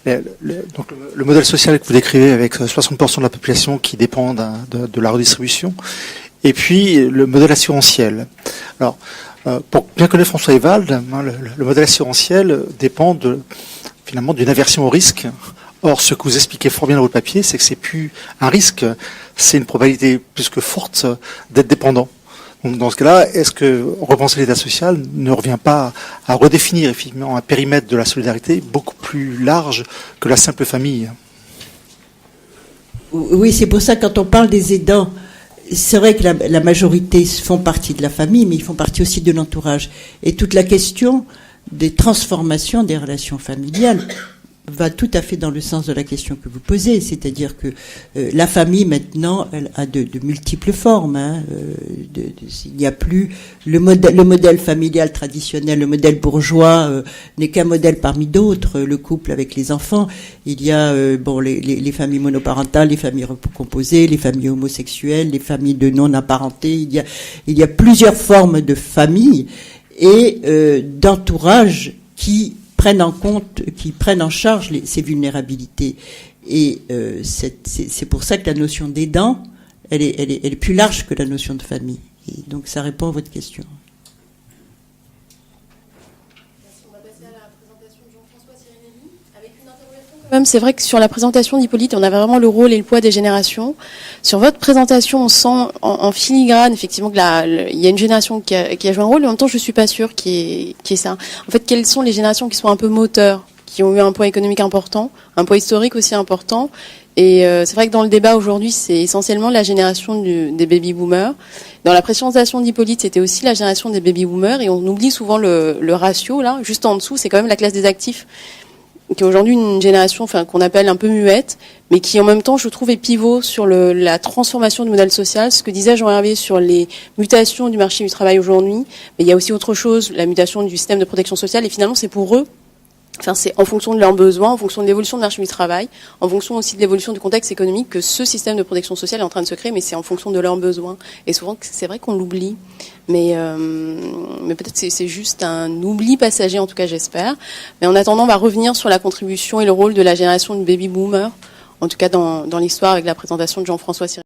Donc le modèle social que vous décrivez avec 60% de la population qui dépend de la redistribution, et puis le modèle assurantiel. Alors, pour bien connaître François Ewald, hein, le modèle assurantiel dépend finalement d'une aversion au risque. Or, ce que vous expliquez fort bien dans votre papier, c'est que c'est plus un risque, c'est une probabilité plus que forte d'être dépendant. Donc, dans ce cas-là, est-ce que repenser l'État social ne revient pas à redéfinir effectivement un périmètre de la solidarité beaucoup plus large que la simple famille? Oui, c'est pour ça que quand on parle des aidants, c'est vrai que la majorité font partie de la famille, mais ils font partie aussi de l'entourage. Et toute la question des transformations des relations familiales va tout à fait dans le sens de la question que vous posez, c'est-à-dire que la famille maintenant elle a de multiples formes. Hein, il n'y a plus le modèle familial traditionnel, le modèle bourgeois n'est qu'un modèle parmi d'autres. Le couple avec les enfants, il y a les familles monoparentales, les familles recomposées, les familles homosexuelles, les familles de non apparentés. Il y a plusieurs formes de familles et d'entourage qui prennent en charge ces vulnérabilités. Et c'est pour ça que la notion d'aidant, elle est plus large que la notion de famille. Et donc ça répond à votre question. On va passer à la présentation de Jean-François Sirinelli, avec une interrogation quand même. C'est vrai que sur la présentation d'Hippolyte, on avait vraiment le rôle et le poids des générations. Sur votre présentation, on sent en filigrane effectivement qu'il y a une génération qui a joué un rôle, et en même temps, je suis pas sûre qu'il y ait ça. En fait, quelles sont les générations qui sont un peu moteurs, qui ont eu un poids économique important, un poids historique aussi important? Et c'est vrai que dans le débat aujourd'hui, c'est essentiellement la génération des baby-boomers. Dans la présentation d'Hippolyte, c'était aussi la génération des baby-boomers, et on oublie souvent le ratio, là, juste en dessous, c'est quand même la classe des actifs, qui est aujourd'hui une génération qu'on appelle un peu muette, mais qui en même temps, je trouve, est pivot sur la transformation du modèle social. Ce que disait Jean-Hervé sur les mutations du marché du travail aujourd'hui, mais il y a aussi autre chose, la mutation du système de protection sociale, et finalement, c'est pour eux, c'est en fonction de leurs besoins, en fonction de l'évolution du marché du travail, en fonction aussi de l'évolution du contexte économique que ce système de protection sociale est en train de se créer, mais c'est en fonction de leurs besoins. Et souvent, c'est vrai qu'on l'oublie. Mais peut-être c'est juste un oubli passager, en tout cas j'espère. Mais en attendant, on va revenir sur la contribution et le rôle de la génération de baby-boomers, en tout cas dans l'histoire avec la présentation de Jean-François Sirinelli.